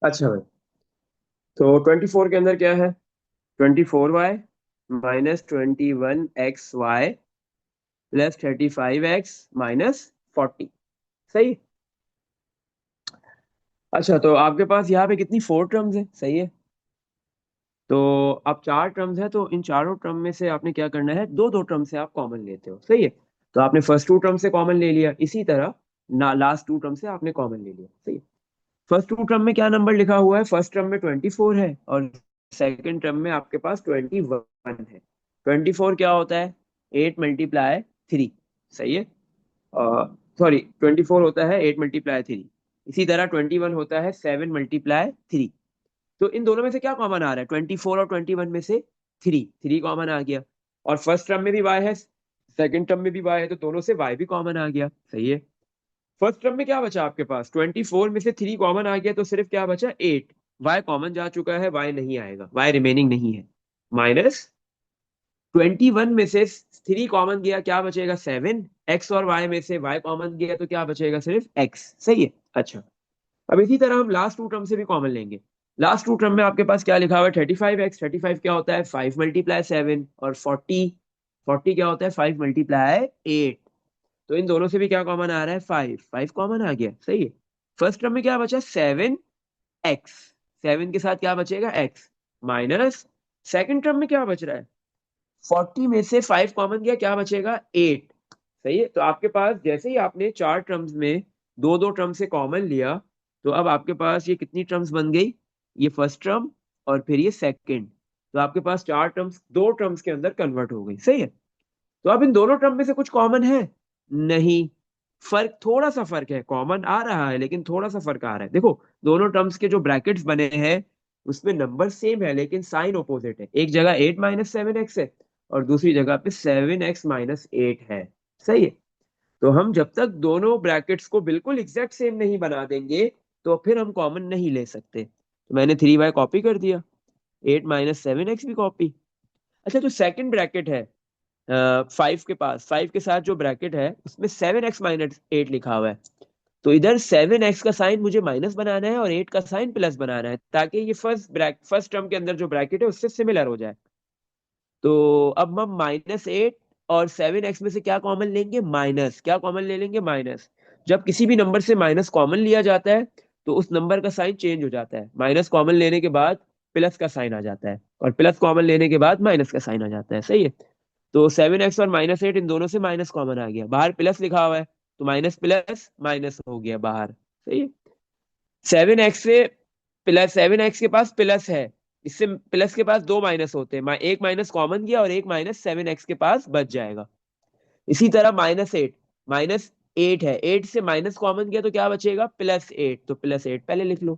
अच्छा भाई, तो 24 के अंदर क्या है? 24y minus 21xy plus 35x minus 40। सही। अच्छा, तो आपके पास यहाँ पे कितनी 4 टर्म्स है? सही है। तो अब 4 टर्म्स है, तो इन चारों टर्म में से आपने क्या करना है, दो दो टर्म से आप कॉमन लेते हो। सही है। तो आपने फर्स्ट 2 टर्म से कॉमन ले लिया, इसी तरह ना लास्ट 2 टर्म से आपने कॉमन ले लिया। सही है। फर्स्ट 2 टर्म में क्या नंबर लिखा हुआ है? फर्स्ट टर्म में 24 है और सेकंड टर्म में आपके पास 21 है। 24 क्या होता है? 8 × 3। सही है। सॉरी, 24 होता है 8 × 3। इसी तरह 21 होता है 7 × 3। तो इन दोनों में से क्या कॉमन आ रहा है? 24 और 21 में से थ्री थ्री कॉमन आ गया। और फर्स्ट टर्म में भी वाई है, सेकंड टर्म में भी वाई है, तो दोनों से वाई भी कॉमन आ गया। सही है। फर्स्ट टर्म में क्या बचा आपके पास? 24 में से थ्री कॉमन आ गया, तो सिर्फ क्या बचा? 8। वाई कॉमन जा चुका है, वाई नहीं आएगा, वाई रिमेनिंग नहीं है। माइनस 21 में से थ्री कॉमन गया, क्या बचेगा? 7। एक्स और वाई में से वाई कॉमन गया, तो क्या बचेगा? सिर्फ एक्स। सही है। अच्छा, अब इसी तरह हम लास्ट 2 टर्म से भी कॉमन लेंगे। लास्ट 2 टर्म में आपके पास क्या लिखा हुआ है? 35x। 35 क्या होता है? 5 × 7। और 40 क्या होता है? 5 × 8। तो इन दोनों से भी क्या कॉमन आ रहा है? 5। 5 कॉमन आ गया। सही है। फर्स्ट टर्म में क्या बचा? 7x। 7 के साथ क्या बचेगा? x। माइनस सेकंड टर्म में क्या बच रहा है? 40 में से 5 कॉमन गया, क्या बचेगा? 8। सही है। तो आपके पास जैसे ही आपने 4 टर्म्स में दो दो टर्म से कॉमन लिया, तो अब आपके पास ये कितनी टर्म्स बन गई? ये फर्स्ट टर्म और फिर ये सेकंड। तो आपके पास 4 टर्म्स 2 टर्म्स के अंदर कन्वर्ट हो गई। सही है। तो अब इन दोनों टर्म में से कुछ कॉमन है? नहीं। फर्क, थोड़ा सा फर्क है, कॉमन आ रहा है लेकिन थोड़ा सा फर्क आ रहा है। देखो, दोनों टर्म्स के जो ब्रैकेट्स बने हैं उसमें नंबर सेम है लेकिन साइन ऑपोजिट है। एक जगह 8 - 7x है और दूसरी जगह पे 7x - 8 है। सही है। तो हम जब तक दोनों ब्रैकेट्स को बिल्कुल एग्जैक्ट सेम नहीं बना देंगे, तो फिर हम कॉमन नहीं ले सकते। तो मैंने 3y कॉपी कर दिया, 8 - 7x भी कॉपी। अच्छा, जो सेकंड ब्रैकेट है 5 के पास, 5 के साथ जो ब्रैकेट है उसमें 7x - 8 लिखा हुआ है। तो इधर 7x का साइन मुझे माइनस बनाना है और 8 का साइन प्लस बनाना है, ताकि ये फर्स्ट टर्म के अंदर जो ब्रैकेट है उससे सिमिलर हो जाए। तो अब हम -8 और 7x में से क्या कॉमन लेंगे? माइनस। क्या कॉमन ले लेंगे? माइनस। जब किसी भी नंबर से माइनस कॉमन लिया जाता है तो उस नंबर का साइन चेंज हो जाता है। माइनस कॉमन लेने के बाद प्लस का साइन आ जाता है और प्लस कॉमन लेने के बाद माइनस का साइन आ जाता है। सही है। तो 7x और -8 इन दोनों से माइनस कॉमन आ गया, बाहर प्लस लिखा हुआ है, तो माइनस प्लस माइनस हो गया बाहर। सही है। 7x से प्लस, 7x के पास प्लस है, इससे प्लस के पास दो माइनस होते हैं, एक माइनस कॉमन गया और एक माइनस 7x के पास बच जाएगा। इसी तरह -8, -8 है, 8 से माइनस कॉमन गया तो क्या बचेगा? +8, तो +8 पहले लिख लो।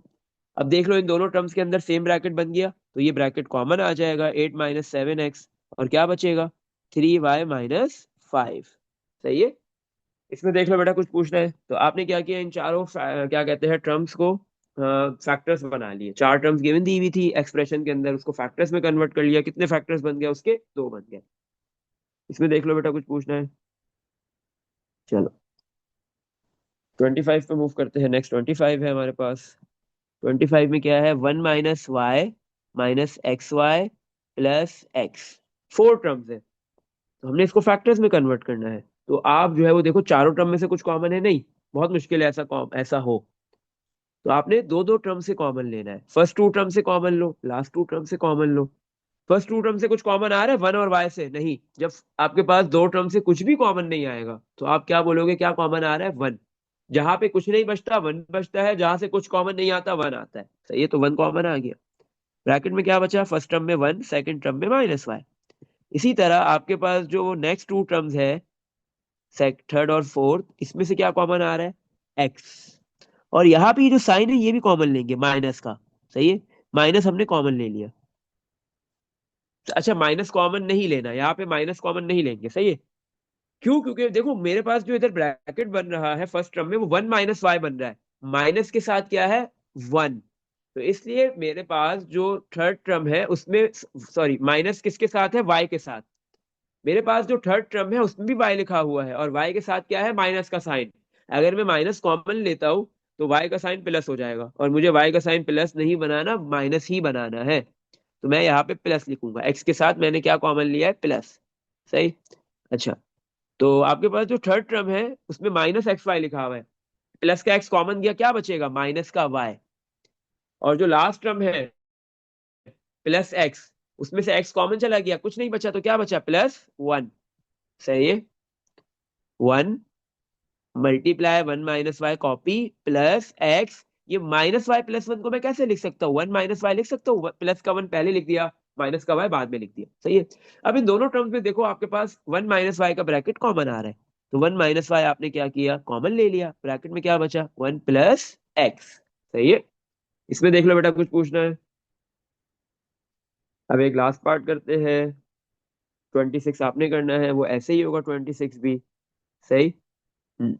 अब देख लो, इन दोनों टर्म्स के अंदर सेम ब्रैकेट बन गया, तो ये ब्रैकेट कॉमन आ जाएगा, 8 - 7x। और क्या बचेगा? 3y - 5। सही है। इसमें देख लो बेटा, कुछ पूछना है तो आपने क्या किया, इन चारों क्या कहते हैं टर्म्स को फैक्टर्स बना लिए। 4 टर्म्स गिवन दी हुई थी एक्सप्रेशन के अंदर, उसको फैक्टर्स में कन्वर्ट कर लिया। कितने फैक्टर्स बन गए उसके? दो बन गए। इसमें देख लो बेटा, कुछ पूछना है? चलो, 25 पे मूव करते हैं। नेक्स्ट 25 है हमारे पास। 25 में क्या है? 1 - y - xy +x। 4 टर्म्स है, तो हमने इसको फैक्टर्स में कन्वर्ट करना है। तो आप जो है वो देखो, चारों टर्म में से कुछ कॉमन है? नहीं, बहुत मुश्किल है ऐसा हो। तो आपने दो दो टर्म से कॉमन लेना है। फर्स्ट 2 टर्म से कॉमन लो, लास्ट 2 टर्म से कॉमन लो। फर्स्ट 2 टर्म से कुछ कॉमन आ रहा है 1 और y से? नहीं। जब आपके पास 2 टर्म से कुछ भी कॉमन नहीं आएगा तो आप क्या बोलोगे? क्या कॉमन आ रहा है? 1। जहां पे कुछ नहीं बचता 1 बचता है, जहां से कुछ कॉमन नहीं आता 1 आता है। सही है। तो 1 कॉमन आ गया। ब्रैकेट में क्या बचा? फर्स्ट टर्म में 1, सेकंड टर्म में -y। इसी तरह आपके पास जो नेक्स्ट 2 टर्म्स है, थर्ड और फोर्थ, इसमें से क्या कॉमन आ रहा है? x। और यहाँ पे ये जो साइन है ये भी कॉमन लेंगे, माइनस का। सही है। माइनस हमने कॉमन ले लिया। अच्छा, माइनस कॉमन नहीं लेना, यहाँ पे माइनस कॉमन नहीं लेंगे। सही है। क्यों? क्योंकि देखो, मेरे पास जो इधर ब्रैकेट बन रहा है फर्स्ट टर्म में, वो 1 - y बन रहा है। माइनस के साथ क्या है? 1। तो इसलिए मेरे पास जो थर्ड टर्म है उसमें, सॉरी, माइनस किसके साथ है? y के साथ। मेरे पास जो थर्ड टर्म है उसमें भी y लिखा हुआ है और y के साथ क्या है? माइनस का साइन। अगर मैं माइनस कॉमन लेता हूं तो y का साइन प्लस हो जाएगा, और मुझे y का साइन प्लस नहीं बनाना, माइनस ही बनाना है। तो मैं यहाँ पे प्लस लिखूंगा, x के साथ मैंने क्या कॉमन लिया है, प्लस। सही। अच्छा, तो आपके पास जो थर्ड टर्म है उसमें माइनस एक्स वाई लिखा हुआ है, प्लस का x कॉमन गया, क्या बचेगा, माइनस का y। और जो लास्ट टर्म है प्लस एक्स, उसमें से x कॉमन चला गया, कुछ नहीं बचा, तो क्या बचा, प्लस वन। सही है। One multiply one minus Y copy plus X. ये माइनस वाई प्लस वन को मैं कैसे लिख सकता हूँ, वन माइनस वाई लिख सकता हूँ, प्लस का वन पहले लिख दिया, माइनस का वाई बाद में लिख दिया। सही है। अब इन दोनों टर्म्स में देखो आपके पास वन माइनस वाई का ब्रैकेट कॉमन आ रहा है, तो वन माइनस वाई आपने क्या किया, कॉमन ले लिया, ब्रैकेट में क्या बचा, वन प्लस एक्स। सही है। इसमें देख लो बेटा, कुछ पूछना है। अब एक लास्ट पार्ट करते हैं। 26 आपने करना है, वो ऐसे ही होगा 26 भी। सही। हम्म।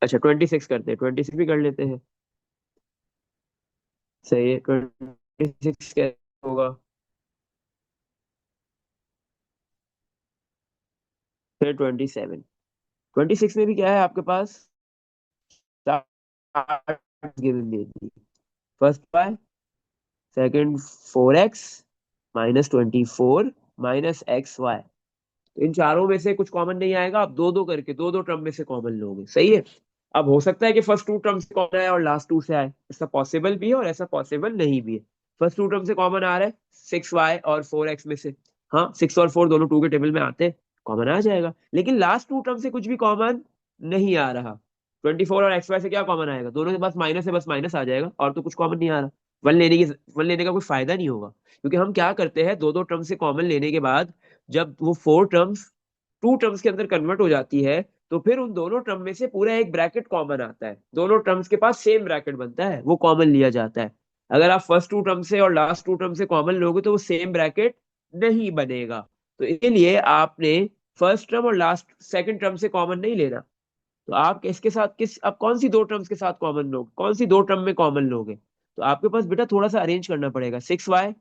अच्छा 26 करते हैं, 26 भी कर लेते हैं। सही है। 26 कैसे होगा, फिर 27। 26 में भी क्या है आपके पास, गिवन दे दी। First pi, second 4x minus 24 minus x y. तो इन चारों में से कुछ कॉमन नहीं आएगा, आप दो दो करके दो दो टर्म में से कॉमन लोगे। सही है। अब हो सकता है कि फर्स्ट टू टर्म से कॉमन आए और लास्ट टू से आए, ऐसा पॉसिबल भी है और ऐसा पॉसिबल नहीं भी है। फर्स्ट टू टर्म से कॉमन आ रहा है 6y और 4x में से, हाँ 6 और 4 दोनों टू के टेबल में आते हैं, कॉमन आ जाएगा। लेकिन लास्ट टू टर्म से कुछ भी कॉमन नहीं आ रहा। 24 और एक्स वाई से क्या कॉमन आएगा, दोनों के पास माइनस है, बस माइनस आ जाएगा, और तो कुछ कॉमन नहीं आ रहा। वन लेने का कोई फायदा नहीं होगा, क्योंकि हम क्या करते हैं, दो दो टर्म से कॉमन लेने के बाद जब वो फोर टर्म्स टू टर्म्स के अंदर कन्वर्ट हो जाती है, तो फिर उन दोनों टर्म में से पूरा एक ब्रैकेट कॉमन आता है, दोनों टर्म्स के पास सेम ब्रैकेट बनता है, वो कॉमन लिया जाता है। अगर आप फर्स्ट टू टर्म से और लास्ट टू टर्म से कॉमन लोगे तो वो सेम ब्रैकेट नहीं बनेगा। तो इसके लिए आपने फर्स्ट टर्म और लास्ट सेकंड टर्म से कॉमन नहीं लेना। तो आप इसके साथ किस, अब कौन सी दो टर्म्स के साथ कॉमन लोगे, कौन सी दो टर्म में कॉमन लोगे, तो आपके पास बेटा थोड़ा सा अरेंज करना पड़ेगा। 6y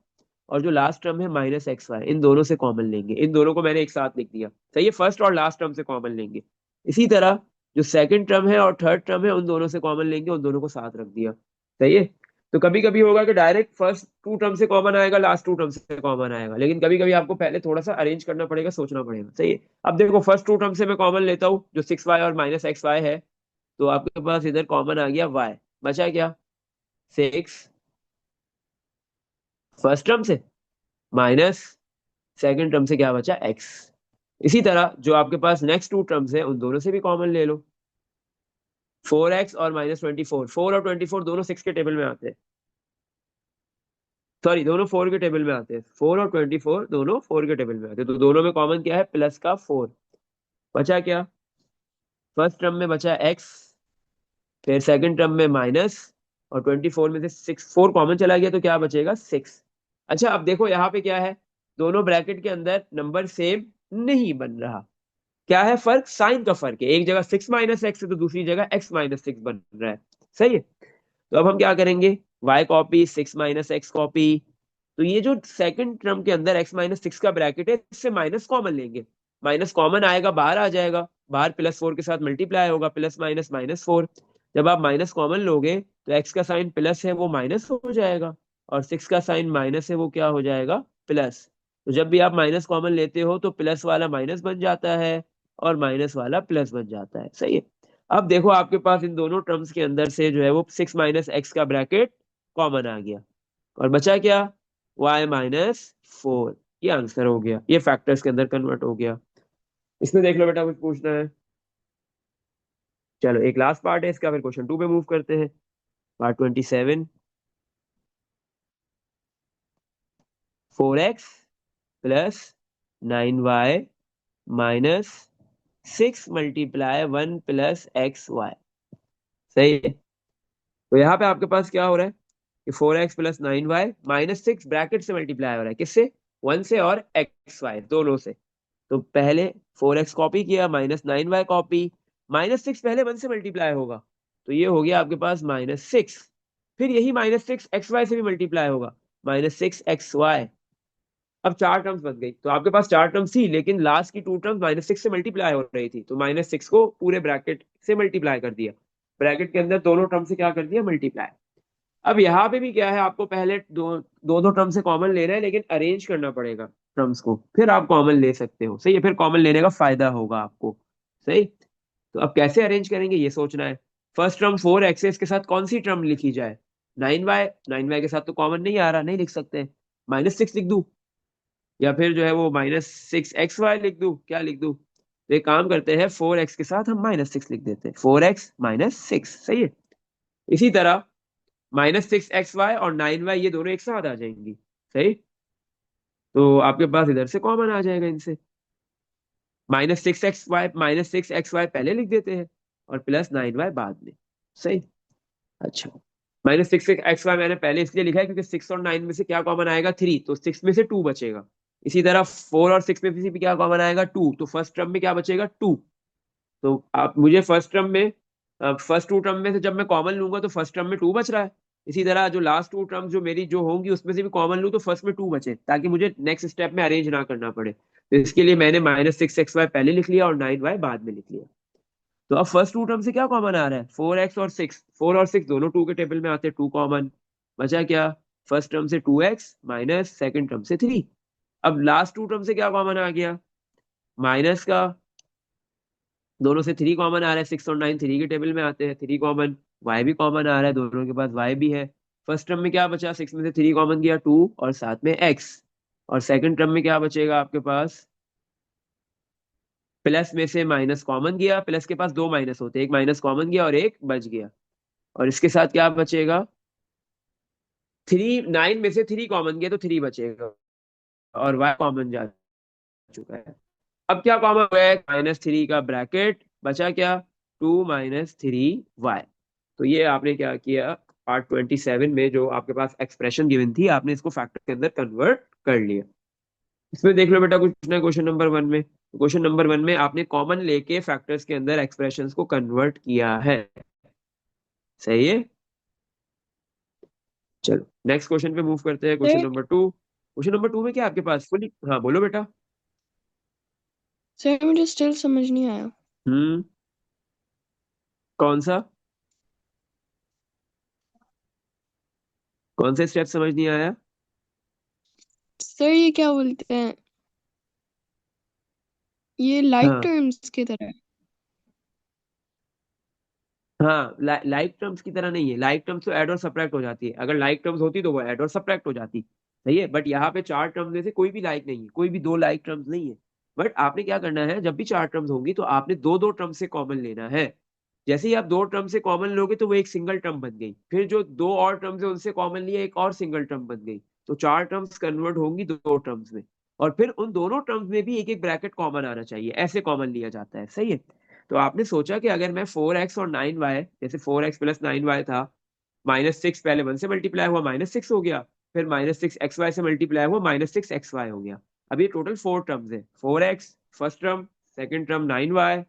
और जो लास्ट टर्म है माइनस एक्स वाई, इन दोनों से कॉमन लेंगे, इन दोनों को मैंने एक साथ लिख दिया। सही है। फर्स्ट और लास्ट टर्म से कॉमन लेंगे। इसी तरह जो सेकंड टर्म है और थर्ड टर्म है, उन दोनों से कॉमन लेंगे, उन दोनों को साथ रख दिया। सही है। तो कभी कभी होगा कि डायरेक्ट फर्स्ट टू टर्म से कॉमन आएगा, लास्ट टू टर्म से कॉमन आएगा, लेकिन कभी कभी आपको पहले थोड़ा सा अरेंज करना पड़ेगा, सोचना पड़ेगा। सही है। अब देखो फर्स्ट टू टर्म से मैं कॉमन लेता हूँ, जो 6y और माइनस एक्स वाई है, तो आपके पास इधर कॉमन आ गया y, बचा क्या, 6 फर्स्ट टर्म से माइनस सेकंड टर्म से क्या बचा, x। इसी तरह जो आपके पास नेक्स्ट टू टर्म्स है, उन दोनों से भी कॉमन ले लो। 4x और माइनस 24, 4 और 24 दोनों 6 के टेबल में आते हैं, सॉरी दोनों 4 के टेबल में आते हैं, 4 और 24 दोनों 4 के टेबल में आते हैं, तो दोनों में कॉमन क्या है, प्लस का 4। बचा क्या, फर्स्ट टर्म में बचा x, फिर सेकंड टर्म में माइनस, और 24 में से 6, 4 कॉमन चला गया तो क्या बचेगा, 6। अच्छा अब देखो यहाँ पे क्या है, दोनों ब्रैकेट के अंदर नंबर सेम नहीं बन रहा। क्या है फर्क, साइन का फर्क है, एक जगह 6 - x है तो दूसरी जगह x - 6 बन रहा है। सही है। तो अब हम क्या करेंगे, y कॉपी 6 - x कॉपी। तो ये जो सेकंड टर्म के अंदर x - 6 का ब्रैकेट है, इससे माइनस कॉमन लेंगे, माइनस कॉमन आएगा, बाहर आ जाएगा, बाहर +4 के साथ मल्टीप्लाई होगा, प्लस माइनस -4। जब आप माइनस कॉमन लोगे तो x का साइन प्लस है वो माइनस हो जाएगा, और 6 का साइन माइनस है वो क्या हो जाएगा, प्लस। तो जब भी आप माइनस कॉमन लेते हो तो प्लस वाला माइनस बन जाता है और माइनस वाला प्लस बन जाता है। सही है। अब देखो आपके पास इन दोनों टर्म्स के अंदर से जो है वो 6 - x का ब्रैकेट कॉमन आ गया, और बचा क्या, y - 4। ये आंसर हो गया, ये फैक्टर्स के अंदर कन्वर्ट हो गया। इसमें देख लो बेटा, कुछ पूछना है। चलो एक लास्ट पार्ट है इसका, फिर क्वेश्चन 2 पे मूव करते हैं। Part 27, 4x plus 9y minus 6 multiply 1 plus X Y. सही है। तो यहाँ पे आपके पास क्या हो रहा है कि 4x plus 9y minus 6 bracket से मल्टीप्लाई हो रहा है, किससे, 1 से और एक्स वाई दोनों से। तो पहले 4x कॉपी किया, -9y कॉपी, -6 पहले 1 से मल्टीप्लाई होगा, तो ये हो गया आपके पास -6। फिर यही -6 एक्स वाई से भी मल्टीप्लाई होगा, -6 एक्स वाई। अब चार टर्म्स बन गई, तो आपके पास चार टर्म्स थी, लेकिन लास्ट की टू टर्म्स -6 से मल्टीप्लाई हो रही थी, तो -6 को पूरे ब्रैकेट से मल्टीप्लाई कर दिया, ब्रैकेट के अंदर दोनों टर्म से क्या कर दिया, मल्टीप्लाई। अब यहाँ पे भी क्या है, आपको पहले दो टर्म से कॉमन लेना है, लेकिन अरेंज करना पड़ेगा टर्म्स को, फिर आप कॉमन ले सकते हो, सही है, फिर कॉमन लेने का फायदा होगा आपको, सही। तो अब कैसे अरेंज करेंगे ये सोचना है। फर्स्ट टर्म 4x के साथ कौन सी टर्म लिखी जाए, 9y, 9y के साथ तो कॉमन नहीं आ रहा, नहीं लिख सकते, -6 लिख दूं, या फिर जो है वो -6xy लिख दूं, क्या लिख दूं, तो एक काम करते हैं, 4x के साथ हम -6 लिख देते हैं, 4x -6, सही है। इसी तरह -6xy और 9y ये दोनों एक साथ आ जाएंगी, सही। तो आपके पास इधर से कॉमन आ जाएगा इनसे, -6xy पहले लिख देते हैं और +9y बाद में, सही। अच्छा, -6xy मैंने पहले इसलिए लिखा है क्योंकि 6 और 9 में से क्या कॉमन आएगा, 3, तो 6 में से 2 बचेगा। इसी तरह 4 और 6 में से भी क्या कॉमन आएगा, 2, तो फर्स्ट टर्म में क्या बचेगा, 2। तो आप मुझे फर्स्ट टर्म में, फर्स्ट टू टर्म में से जब मैं कॉमन लूंगा तो फर्स्ट टर्म में 2 बच रहा है। इसी तरह जो लास्ट टू टर्म जो मेरी जो होंगी उसमें से भी कॉमन लूँ तो फर्स्ट में 2 बचे, ताकि मुझे नेक्स्ट स्टेप में अरेंज ना करना पड़े, तो इसके लिए मैंने -6xy पहले लिख लिया और 9y बाद में लिख लिया। तो अब फर्स्ट टू टर्म से क्या कॉमन आ रहा है, 4x और 6, 4 और 6 दोनों 2 के टेबल में आते हैं, 2 कॉमन बचा क्या, फर्स्ट टर्म से 2x माइनस सेकंड टर्म से 3। अब लास्ट टू टर्म से क्या कॉमन आ गया, माइनस का, दोनों से 3 कॉमन आ रहा है, 6 और 9 3 के टेबल में आते हैं, 3 कॉमन, y भी कॉमन आ रहा है, दोनों के पास y भी है। फर्स्ट टर्म में क्या बचा, 6 में से 3 कॉमन गया, 2 और साथ में x, और सेकंड टर्म में क्या बचेगा आपके पास, प्लस में से माइनस कॉमन गया, प्लस के पास दो माइनस होते हैं, एक माइनस कॉमन गया और एक बच गया, और इसके साथ क्या बचेगा, 3, 9 में से 3 कॉमन गया तो 3 बचेगा, और y कॉमन जा चुका है। अब क्या कॉमन हुआ है, -3 का ब्रैकेट बचा क्या, 2 - 3y। तो ये आपने क्या किया, पार्ट 27 में जो आपके पास एक्सप्रेशन गिवन थी, आपने इसको फैक्टर के अंदर कन्वर्ट कर लिया। इसमें देख लो बेटा कुछ ना, क्वेश्चन नंबर 1 में, क्वेश्चन नंबर 1 में आपने कॉमन लेके फैक्टर्स के अंदर एक्सप्रेशंस को कन्वर्ट किया है, सही है। चलो नेक्स्ट क्वेश्चन पे मूव करते हैं, question sir number 2। Question number 2 में क्या आपके पास फुली, हाँ बोलो बेटा। सर मुझे स्टिल समझ नहीं आया। हम्म, कौन सा, कौन सा स्टेप समझ नहीं आया। सर ये क्या बोलते हैं, ये लाइक हाँ टर्म्स की तरह है। हाँ, लाइक टर्म्स की तरह नहीं है, लाइक टर्म्स तो ऐड और सब्ट्रैक्ट हो जाती है, अगर लाइक टर्म्स होती तो वो ऐड और सब्ट्रैक्ट हो जाती, सही है। बट यहाँ पे चार टर्म्स में से कोई भी लाइक नहीं है, कोई भी दो लाइक टर्म्स नहीं है। बट आपने क्या करना है, जब भी चार टर्म्स होंगी तो आपने दो दो टर्म से कॉमन लेना है। जैसे ही आप दो टर्म से कॉमन लोगे तो वो एक सिंगल टर्म बन गई, फिर जो दो और टर्म्स है उनसे कॉमन लिया, एक और सिंगल टर्म बन गई, तो चार टर्म्स कन्वर्ट होंगी दो टर्म्स में। और फिर उन दोनों टर्म्स में भी एक एक ब्रैकेट कॉमन आना चाहिए, ऐसे कॉमन लिया जाता है, सही है। तो आपने सोचा कि अगर मैं 4x और 9y, जैसे 4x + 9y था, -6 पहले 1 से मल्टीप्लाई हुआ -6 हो गया, फिर -6xy से मल्टीप्लाई हुआ -6xy हो गया। अब ये टोटल 4 टर्म्स है, 4x first term, second term 9y,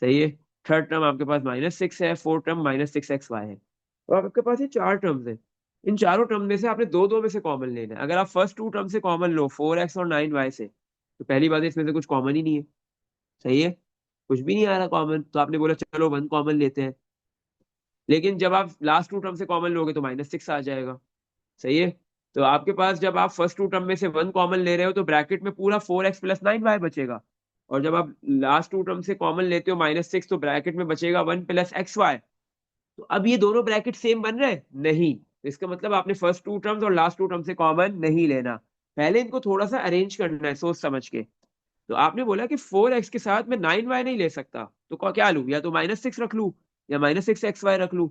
सही है, थर्ड टर्म आपके पास -6 है, फोर्थ टर्म -6xy है। तो आपके पास ये चार टर्म्स है, इन चारों टर्म में से आपने दो दो में से कॉमन लेना है। अगर आप फर्स्ट टू टर्म से कॉमन लो 4x और 9y से, तो पहली बात है इसमें से कुछ कॉमन ही नहीं है, सही है, कुछ भी नहीं आ रहा कॉमन, तो आपने बोला चलो 1 कॉमन लेते हैं। लेकिन जब आप लास्ट टू टर्म से कॉमन लोगे तो -6 आ जाएगा, सही है। तो आपके पास जब आप फर्स्ट टू टर्म में से 1 कॉमन ले रहे हो तो ब्रैकेट में पूरा 4x + 9y बचेगा, और जब आप लास्ट टू टर्म से कॉमन लेते हो -6 तो ब्रैकेट में बचेगा 1 + xy। तो अब ये दोनों ब्रैकेट सेम बन रहे हैं, नहीं, तो इसका मतलब आपने फर्स्ट टू टर्म्स और लास्ट टू टर्म से कॉमन नहीं लेना, पहले इनको थोड़ा सा अरेंज करना है सोच समझ के। तो आपने बोला कि 4x के साथ मैं 9y नहीं ले सकता, तो क्या लूं, या तो -6 रख लूं या -6xy रख लूं।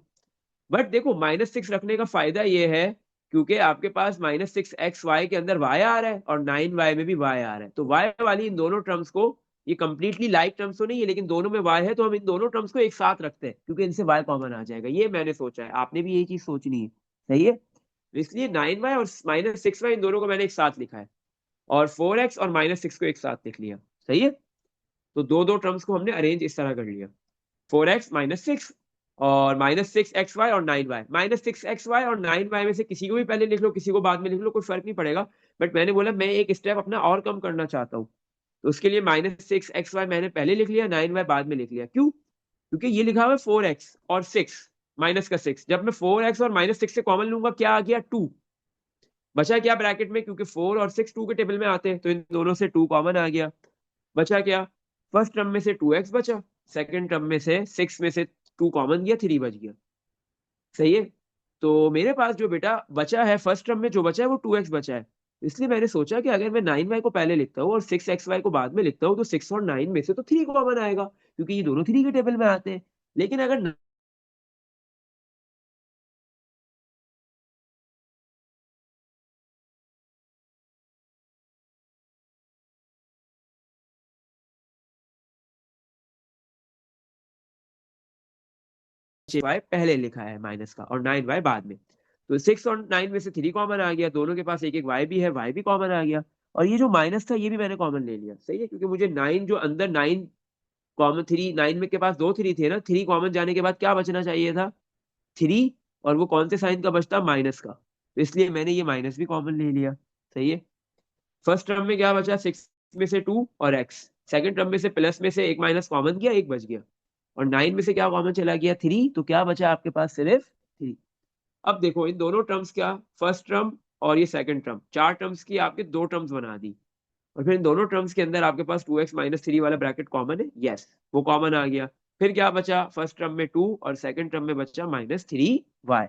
बट देखो -6 रखने का फायदा ये है, क्योंकि आपके पास -6xy के अंदर y आ रहा है और 9y में भी y आ रहा है, तो y वाली इन दोनों टर्म्स को, ये कंप्लीटली लाइक टर्म्स तो नहीं है लेकिन दोनों में y है, तो हम इन दोनों टर्म्स को एक साथ रखते हैं क्योंकि इनसे y कॉमन आ जाएगा, ये मैंने सोचा है, आपने भी यही चीज सोचनी है, सही है। तो इसलिए 9y और -6y इन दोनों को मैंने एक साथ लिखा है, और 4x और -6 को एक साथ लिख लिया, सही है। तो दो दो टर्म्स को हमने अरेंज इस तरह कर लिया, 4x -6 और -6xy और 9y, -6xy और 9y में से किसी को भी पहले लिख लो किसी को बाद में लिख लो, कोई फर्क नहीं पड़ेगा। बट मैंने बोला मैं एक स्टेप अपना और कम करना चाहता हूँ, तो उसके लिए -6xy मैंने पहले लिख लिया, 9y बाद में लिख लिया। क्यों? क्योंकि ये लिखा हुआ है 4x और 6, माइनस का 6। जब मैं 4x और -6 से कॉमन लूंगा, क्या आ गया? 2। बचा क्या ब्रैकेट में? क्योंकि 4 और 6 2 के टेबल में आते हैं, तो इन दोनों से 2 कॉमन आ गया। बचा क्या? फर्स्ट टर्म में से 2x बचा, सेकंड टर्म में से 6 में से 2 कॉमन गया, 3 बच गया। सही है। तो मेरे पास जो बेटा बचा है, फर्स्ट टर्म में जो बचा है वो 2x बचा है। इसलिए मैंने सोचा कि अगर मैं 9y को पहले लिखता हूँ और 6xy को बाद में लिखता हूँ, तो 6 और 9 में से तो 3 कॉमन आएगा, क्योंकि ये दोनों 3 के टेबल में आते हैं। लेकिन अगर y पहले लिखा है माइनस का, और 9y बाद में, तो 6 और 9 में से 3 कॉमन आ गया, दोनों के पास एक एक y भी है, y भी कॉमन आ गया। और ये जो माइनस था ये भी मैंने कॉमन ले लिया। सही है, क्योंकि मुझे 9 जो अंदर 9 कॉमन 3, 9 में के पास दो 3 थे ना, 3 कॉमन जाने के बाद क्या बचना चाहिए था? 3। और वो कौन से साइन का बचता? माइनस का। तो इसलिए मैंने ये माइनस भी कॉमन ले लिया। सही है। फर्स्ट टर्म में क्या बचा? 6 में से 2 और x। सेकंड टर्म में से प्लस में से एक माइनस कॉमन गया, एक बच गया। और 9 में से क्या कॉमन चला गया? 3। तो क्या बचा आपके पास? सिर्फ 3। अब देखो इन दोनों टर्म्स क्या, फर्स्ट टर्म और ये सेकंड टर्म, चार टर्म्स की आपके दो टर्म्स बना दी। और फिर इन दोनों टर्म्स के अंदर आपके पास 2x माइनस 3 वाला ब्रैकेट कॉमन है। यस, वो कॉमन आ गया। फिर क्या बचा? फर्स्ट टर्म में 2 और सेकंड टर्म में बचा -3y।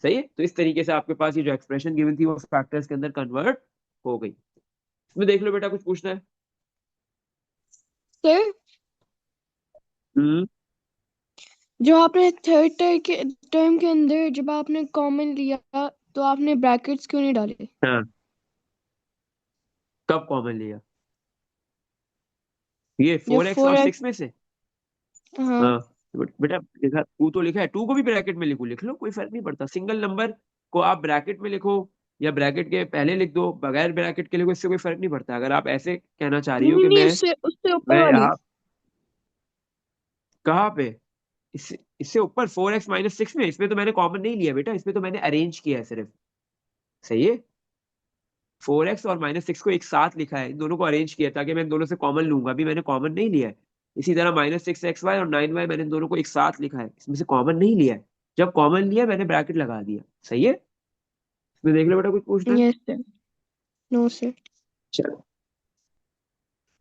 सही है। तो इस तरीके से आपके पास ये जो एक्सप्रेशन गिवन थी वो फैक्टर्स के अंदर कन्वर्ट हो गई। इसमें देख लो बेटा, कुछ पूछना है? सर, हम्म। जो आपने थर्ड टर्म के अंदर जब आपने कॉमन लिया तो आपने ब्रैकेट्स क्यों नहीं डाले? हाँ, कब कॉमन लिया? ये जो 4x और फोर 6 एक्स में से। हाँ। हाँ। बेटा लिखा, टू तो लिखा है, टू को भी ब्रैकेट में लिखो, लिख लो, कोई फर्क नहीं पड़ता। सिंगल नंबर को आप ब्रैकेट में लिखो या ब्रैकेट के पहले लिख दो, बगैर ब्रैकेट के लिखो, इससे कोई फर्क नहीं पड़ता। अगर आप ऐसे कहना चाह रही नहीं हो नहीं कि नहीं, मैं उससे उससे ऊपर मैं वाली। यहाँ, कहाँ पे? इससे इससे ऊपर 4x-6 में, इसमें तो मैंने कॉमन नहीं लिया बेटा, इसमें तो मैंने अरेंज किया है सिर्फ। सही है। 4x और -6 को एक साथ लिखा है, इन दोनों को अरेंज किया ताकि मैं इन दोनों से कॉमन लूंगा, अभी मैंने कॉमन नहीं लिया है। इसी तरह -6xy और 9y मैंने इन दोनों को एक साथ लिखा है, इसमें से कॉमन नहीं लिया है। जब कॉमन लिया मैंने ब्रैकेट लगा दिया। सही है। इसमें देख लो बेटा, कुछ पूछना है? Yes sir. No sir. चलो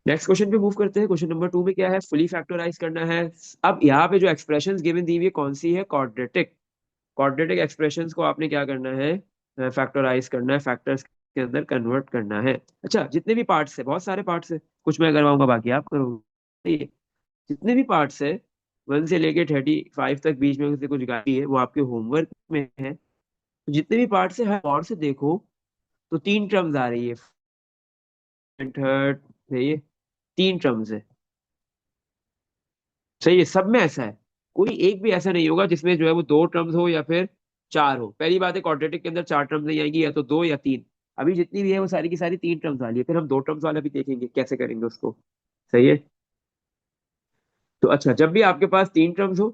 नेक्स्ट क्वेश्चन पे मूव करते हैं। क्वेश्चन नंबर 2 में क्या है? फुली फैक्टराइज करना है। अब यहाँ पे जो एक्सप्रेशंस गिवन दी हुई है कौन सी है? क्वाड्रेटिक। क्वाड्रेटिक एक्सप्रेशंस को आपने क्या करना है? फैक्टराइज करना है, फैक्टर्स के अंदर कन्वर्ट करना है। अच्छा, जितने भी पार्ट्स है, बहुत सारे पार्ट्स है, कुछ मैं करवाऊंगा बाकी आप करोगे। ये जितने भी पार्ट्स है 1 से लेके 35 तक, बीच में से कुछ गाड़ी है, वो आपके होमवर्क में है। तो जितने भी पार्ट्स है हर और से देखो, तो 3 टर्म्स आ रही है, थर्ड, ये 3 टर्म्स है। सही है, सब में ऐसा है। कोई एक भी ऐसा नहीं होगा जिसमें जो है वो 2 टर्म्स हो या फिर 4 हो। पहली बात है, क्वाड्रेटिक के अंदर 4 टर्म्स नहीं आएंगी, या तो 2 या 3। अभी जितनी भी है वो सारी की सारी 3 टर्म्स वाली है। फिर हम 2 टर्म्स वाला भी देखेंगे कैसे करेंगे उसको। सही है। तो अच्छा, जब भी आपके पास 3 टर्म्स हो,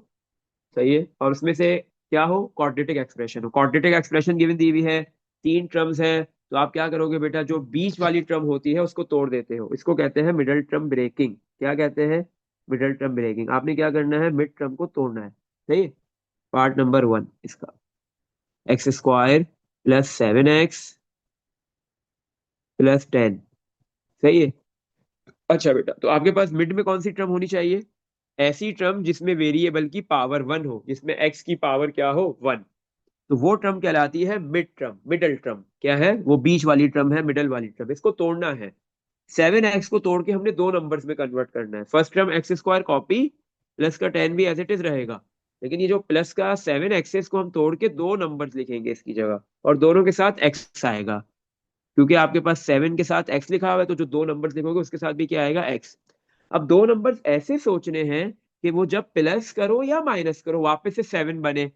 सही है, और उसमें से क्या हो? क्वाड्रेटिक एक्सप्रेशन हो। क्वाड्रेटिक एक्सप्रेशन गिवन दी हुई है, 3 टर्म्स है, तो आप क्या करोगे बेटा? जो बीच वाली टर्म होती है उसको तोड़ देते हो। इसको कहते हैं मिडल टर्म ब्रेकिंग। क्या कहते हैं? Middle term breaking. आपने क्या करना है? मिड टर्म को तोड़ना है। सही है। पार्ट नंबर 1 इसका, x² + 7x + 10। सही है। अच्छा बेटा, तो आपके पास मिड में कौन सी टर्म होनी चाहिए? ऐसी टर्म जिसमें वेरिएबल की पावर 1 हो, जिसमें x की पावर क्या हो? 1। तो वो टर्म कहलाती है मिड टर्म, मिडल टर्म। क्या है वो? बीच वाली टर्म है, मिडल वाली टर्म। इसको तोड़ना है। 7x को तोड़ के हमने दो नंबर्स में कन्वर्ट करना है। First term x² copy, plus का 10 भी एज इट इज रहेगा। लेकिन ये जो प्लस का 7x है, इसको हम तोड़ के दो नंबर्स लिखेंगे इसकी जगह, और दोनों के साथ x आएगा। क्योंकि आपके पास 7 के साथ x लिखा हुआ है, तो जो दो नंबर्स लिखोगे उसके साथ भी क्या आएगा? x। अब दो नंबर्स ऐसे सोचने हैं कि वो जब प्लस करो या माइनस करो वापस से 7 बने।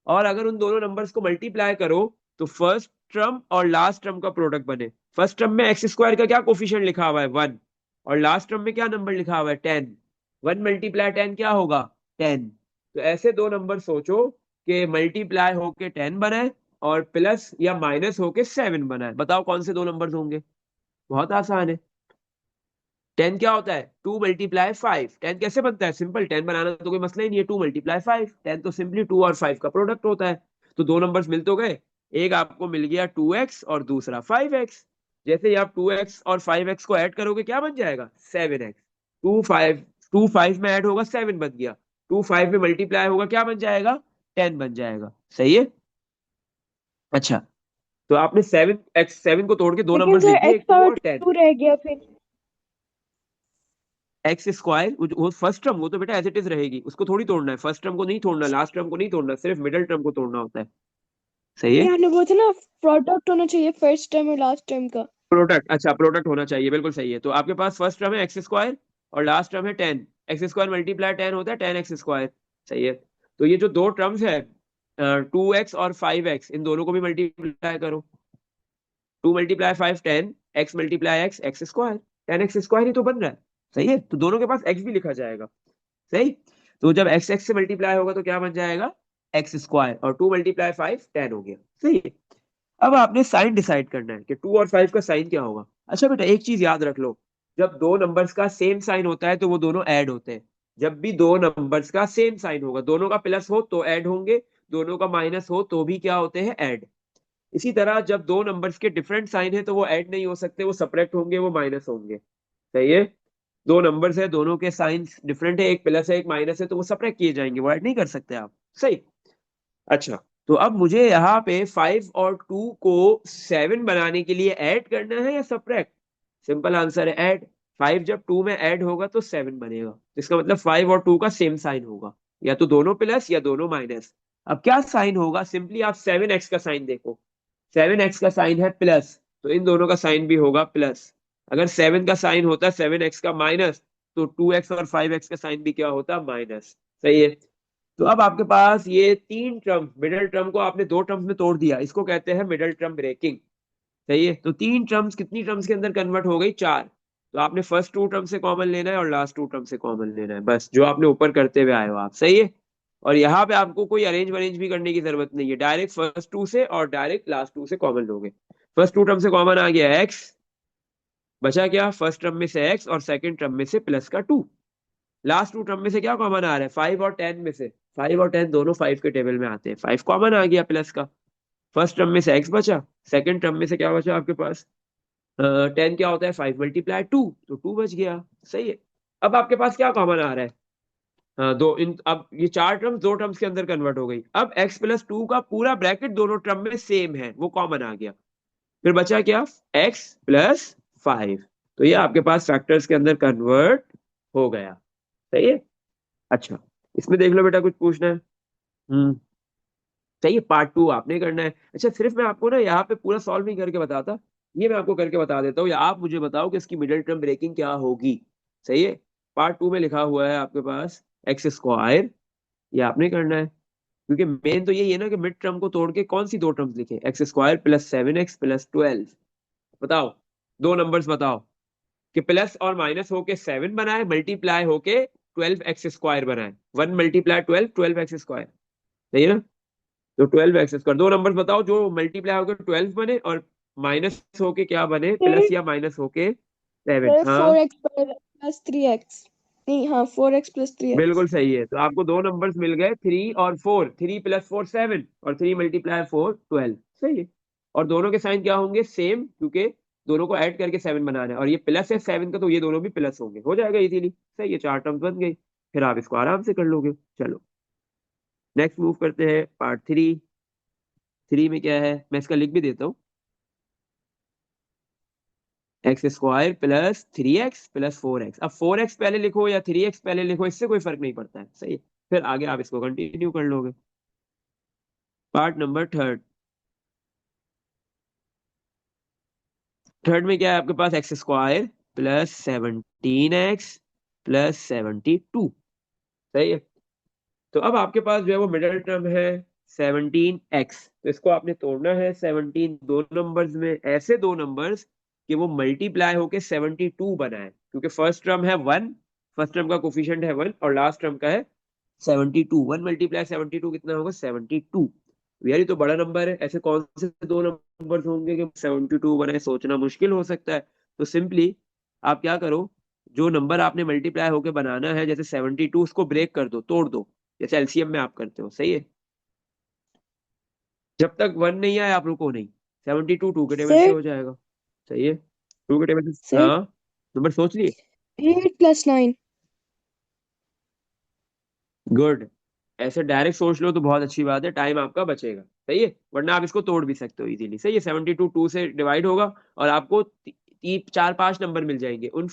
और अगर उन दोनों नंबर्स को मल्टीप्लाई करो तो फर्स्ट टर्म और लास्ट टर्म का प्रोडक्ट बने। फर्स्ट टर्म में x² का क्या कोफिशिएंट लिखा हुआ है? 1। और लास्ट टर्म में क्या नंबर लिखा हुआ है? 10। 1 × 10 क्या होगा? 10। तो ऐसे दो नंबर सोचो कि मल्टीप्लाई होके 10 बने और प्लस या माइनस होके 7 बना है। बताओ कौन से दो नंबर्स होंगे? बहुत आसान है। 10 क्या होता है? 2 × 5। 10 कैसे बनता है? सिंपल, 10 बनाना तो कोई मसला ही नहीं है। 2 × 5, 10 तो सिंपली 2 और 5 का प्रोडक्ट होता है। तो दो नंबर्स मिल तो गए। एक आपको मिल गया 2x और दूसरा 5x। जैसे ही आप 2x और 5x को ऐड करोगे क्या बन जाएगा? 7x। 2 5 में ऐड होगा 7 बन गया। 2 5 में मल्टीप्लाई होगा क्या बन जाएगा? 10 बन जाएगा। सही है। अच्छा, तो आपने 7 को तोड़ के दो लेकिन नंबर्स सर लिख दिए, एक एक्स 2 और और 10। 2 रह गया फिर। एक्स स्क्वायर, वो फर्स्ट टर्म, वो तो बेटा एज इट इज रहेगी, उसको थोड़ी तोड़ना है। फर्स्ट टर्म को नहीं तोड़ना, लास्ट टर्म को नहीं तोड़ना, सिर्फ मिडिल टर्म को तोड़ना होता है। सही है। नहीं, आपने बोला था ना प्रोडक्ट होना चाहिए फर्स्ट टर्म और लास्ट टर्म का। प्रोडक्ट, अच्छा प्रोडक्ट होना चाहिए, बिल्कुल सही है। तो आपके पास फर्स्ट टर्म है एक्स स्क्वायर और लास्ट टर्म है 10। एक्स स्क्वायर मल्टीप्लाई 10 होता है 10x²। सही है। तो ये जो दो टर्म्स है, 2x और 5x, इन दोनों को भी मल्टीप्लाई करो। 2 × 5 10, x × x x²। 10x² ही तो बन रहा है। सही है। तो दोनों के पास x भी लिखा जाएगा। सही। तो जब x x से मल्टीप्लाई होगा तो क्या बन जाएगा? x²। और 2 × 5 10 हो गया। सही है। अब आपने साइन डिसाइड करना है कि 2 और 5 का साइन क्या होगा। अच्छा बेटा, एक चीज याद रख लो, जब दो नंबर्स का सेम साइन होता है तो वो दोनों ऐड होते हैं। जब भी दो नंबर्स का सेम साइन होगा, दोनों का प्लस हो तो ऐड होंगे, दोनों का माइनस हो तो भी क्या होते हैं? ऐड। इसी तरह जब दो नंबर्स के डिफरेंट साइन है तो वो ऐड नहीं हो सकते, वो सब्ट्रैक्ट होंगे, वो माइनस होंगे। सही है। दो नंबर्स है, दोनों के साइंस डिफरेंट है, एक प्लस है एक माइनस है, तो वो सब्ट्रैक्ट किए जाएंगे, वो ऐड नहीं कर सकते आप। सही। अच्छा, तो अब मुझे यहाँ पे 5 और 2 को 7 बनाने के लिए ऐड करना है या सब्ट्रैक्ट? सिंपल आंसर है ऐड। 5 जब 2 में ऐड होगा तो 7 बनेगा। इसका मतलब 5 और 2 का सेम साइन होगा, या तो दोनों प्लस या दोनों माइनस। अब क्या साइन होगा? सिंपली आप 7x का साइन देखो। 7x का साइन है प्लस, तो इन दोनों का साइन भी होगा प्लस। अगर 7 का साइन होता 7x का माइनस, तो 2x और 5x का साइन भी क्या होता? माइनस। सही है। तो अब आपके पास ये तीन टर्म, मिडिल टर्म को आपने दो टर्म्स में तोड़ दिया, इसको कहते हैं मिडिल टर्म ब्रेकिंग। सही है। तो तीन टर्म्स कितनी टर्म्स के अंदर कन्वर्ट हो गई? 4। तो आपने फर्स्ट टू टर्म से कॉमन लेना है और लास्ट टू टर्म से कॉमन लेना है, बस जो आपने ऊपर करते हुए आए हो आप। सही है। और यहाँ पे आपको कोई अरेंज वरेंज भी करने की जरूरत नहीं है, डायरेक्ट फर्स्ट टू से और डायरेक्ट लास्ट टू से कॉमन लोगे। फर्स्ट टू टर्म से कॉमन आ गया एक्स, बचा क्या? फर्स्ट टर्म में से एक्स और सेकंड टर्म में से प्लस का 2। लास्ट टू टर्म में से क्या कॉमन आ रहा है? 5 और 10 में से। 5 और 10 दोनों 5 के टेबल में आते हैं, 5 कॉमन आ गया प्लस का। फर्स्ट टर्म में से एक्स बचा, सेकंड टर्म में से क्या बचा आपके पास? 10 क्या होता है? 5 × 2, तो 2 बच गया। सही है। अब आपके पास क्या कॉमन आ रहा है? दो इन, अब ये चार टर्म्स दो टर्म्स के अंदर कन्वर्ट हो गई। अब x + 2 का पूरा ब्रैकेट दोनों टर्म में सेम है, वो कॉमन आ गया। फिर बचा क्या? x + 5। तो ये आपके पास फैक्टर्स के अंदर कन्वर्ट हो गया। सही है। अच्छा, इसमें देख लो बेटा, कुछ पूछना है? हम्म। चाहिए पार्ट 2 आपने करना है। अच्छा, सिर्फ मैं आपको ना यहाँ पे पूरा सॉल्व नहीं करके बताता, ये मैं आपको करके बता देता हूँ, या आप मुझे बताओ कि इसकी मिडिल टर्म ब्रेकिंग क्या होगी। सही है। पार्ट 2 में लिखा हुआ है आपके पास x², ये आपने करना है। क्योंकि मेन तो यही है ना कि मिड टर्म को तोड़ के कौन सी दो टर्म्स लिखे? x² + 7x + 12। बताओ, दो नंबर्स बताओ कि प्लस और माइनस होके 7 बनाए, मल्टीप्लाई होके 12x² बनाए। 1 × 12 12x²। सही है ना? तो 12x², दो नंबर बताओ जो मल्टीप्लाई होकर 12 बने और माइनस होके क्या बने? सर प्लस या माइनस होके 7। सर हाँ, 4x प्लस 3x। नहीं, हाँ 4x प्लस 3x। बिल्कुल सही है। तो आपको दो नंबर्स मिल गए 3 और 4। 3 + 4 7, और 3 × 4 12। सही है। और दोनों के साइन क्या होंगे? सेम, क्योंकि दोनों को ऐड करके 7 बनाना है, और ये प्लस है 7 का, तो ये दोनों भी प्लस होंगे, हो जाएगा इजीली। सही है, चार टर्म्स बन गई। फिर आप इसको आराम से कर लोगे। चलो, नेक्स्ट मूव करते हैं पार्ट 3। 3 में क्या है, मैं इसका लिख भी देता हूँ। x² + 3x + 4x। अब 4x पहले लिखो या 3x पहले लिखो, इससे कोई फर्क नहीं पड़ता है। सही है। फिर आगे आप इसको कंटिन्यू कर लोगे। Part number third. थर्ड में क्या है आपके पास? x² + 17x + 72। सही है। तो अब आपके पास जो है वो मिडिल टर्म है 17x, तो इसको आपने तोड़ना है। 17 दो नंबर्स में, ऐसे दो नंबर्स कि वो मल्टीप्लाई होके 72 बनाए, क्योंकि फर्स्ट टर्म है 1, फर्स्ट टर्म का कोफिशिएंट है 1 और लास्ट टर्म का है 72। 1 × 72 कितना होगा? 72। यार ये तो बड़ा नंबर है, ऐसे कौन से दो नंबर होंगे कि 72 बने, सोचना मुश्किल हो सकता है। तो सिंपली आप क्या करो, जो नंबर आपने मल्टीप्लाई होके बनाना है, जैसे 72, उसको ब्रेक कर दो, तोड़ दो, जैसे एलसीएम में आप करते हो, सही है। जब तक वन नहीं आए आप रुको नहीं। 72 टू के टेबल से सर हो जाएगा। सही है, टू के टेबल से, सर हाँ। नंबर सोच लिए? 8 + 9। गुड। ऐसे डायरेक्ट सोच लो तो बहुत अच्छी बात है, टाइम आपका बचेगा, सही है, वरना आप इसको तोड़ भी सकते हो इजीली। सही है, 72 टू से डिवाइड होगा और आपको चार पांच नंबर मिल जाएंगे। उन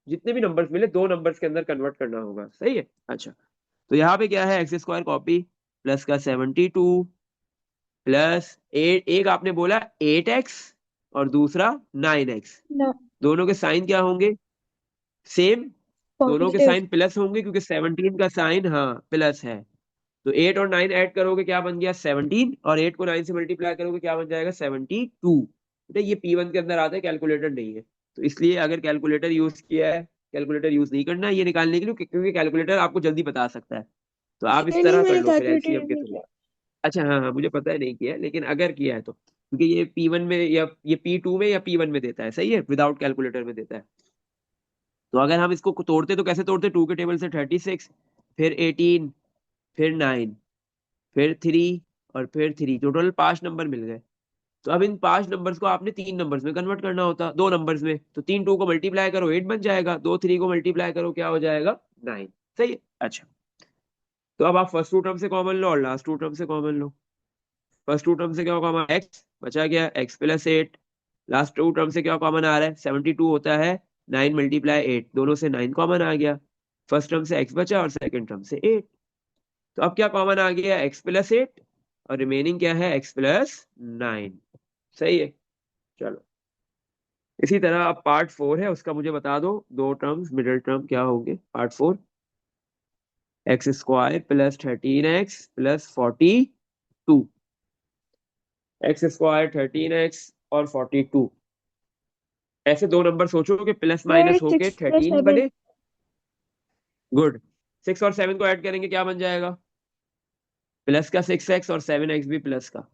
जितने भी नंबर्स मिले, दो नंबर्स के अंदर कन्वर्ट करना होगा, सही है। अच्छा, तो यहाँ पे क्या है, एक्स स्क्वायर कॉपी प्लस का 72 प्लस एट, एक आपने बोला 8x और दूसरा 9x, ना, दोनों के साइन क्या होंगे, सेम। दोनों के पॉजिटिव। साइन प्लस होंगे क्योंकि 17 का साइन, हाँ, प्लस है। तो 8 और 9 ऐड करोगे क्या बन गया, 17, और 8 को 9 से मल्टीप्लाई करोगे क्या बन जाएगा, 72। बेटा ये P1 के अंदर आता है, कैलकुलेटर नहीं है, तो इसलिए अगर कैलकुलेटर यूज किया है, कैलकुलेटर यूज नहीं करना है ये निकालने के लिए, क्योंकि कैलकुलेटर आपको जल्दी बता सकता है। तो आप इस सर नहीं, तरह कर मैंने लो फिर कैलकुलेटर एलसीएम के नहीं थ्रू। किया। अच्छा, हाँ हाँ, मुझे पता है नहीं किया है, लेकिन अगर किया है तो, क्योंकि ये P1 में या ये P2 में या P1 में देता है, सही है, विदाउट कैलकुलेटर में देता है। तो अगर हम इसको तोड़ते तो कैसे तोड़ते, टू के टेबल से 36, फिर 18, फिर 9, फिर 3, और फिर 3, टोटल 5 नंबर मिल गए। तो अब इन 5 नंबर्स को आपने 3 नंबर्स में कन्वर्ट करना होता, दो नंबर्स में, तो तीन टू को मल्टीप्लाई करो 8 बन जाएगा, दो थ्री को मल्टीप्लाई करो क्या हो जाएगा, 9। सही है। अच्छा, तो अब आप फर्स्ट टू टर्म से कॉमन लो और लास्ट टू टर्म से कॉमन लो। फर्स्ट टू टर्म से क्या होगा, हमारा एक्स बचा गया, x + 8। लास्ट टू टर्म से क्या कॉमन आ रहा है, 72 होता है, 9 × 8, दोनों से 9 कॉमन आ गया। फर्स्ट टर्म से x बचा और सेकंड टर्म से 8। तो अब क्या कॉमन आ गया, x + 8, और रिमेनिंग क्या है, x + 9। सही है। चलो, इसी तरह अब पार्ट 4 है, उसका मुझे बता दो, दो टर्म्स मिडिल टर्म क्या होंगे, part 4। x² + 13x + 42। x² 13x और 42, ऐसे दो नंबर सोचो कि प्लस सर माइनस होके 13 6 + 7। बने। गुड। 6 और 7 को ऐड करेंगे क्या बन जाएगा, प्लस का 6x और 7x भी प्लस का।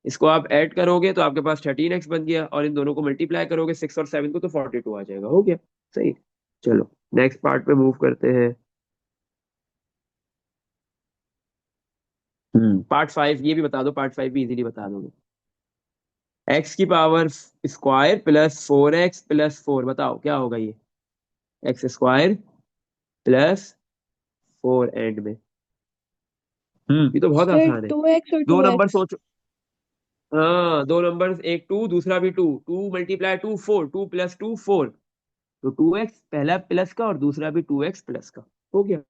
इसको आप ऐड करोगे तो आपके पास 13x बन गया, और इन दोनों को मल्टीप्लाई करोगे 6 और 7 को, तो 42 आ जाएगा, हो गया। सही। चलो नेक्स्ट पार्ट पे मूव करते हैं। पार्ट 5, ये भी बता दो, पार्ट 5 भी इजीली बता दोगे। x² प्लस 4x + 4, बताओ क्या होगा ये, x² +4 एंड में। ये तो बहुत सर आसान है। 2x और दो टू नंबर एक्स सोचो, हाँ, दो नंबर, एक टू दूसरा भी टू, टू मल्टीप्लाई टू 4, 2 + 2 4, तो 2x पहला प्लस का और दूसरा भी 2x प्लस का, हो गया।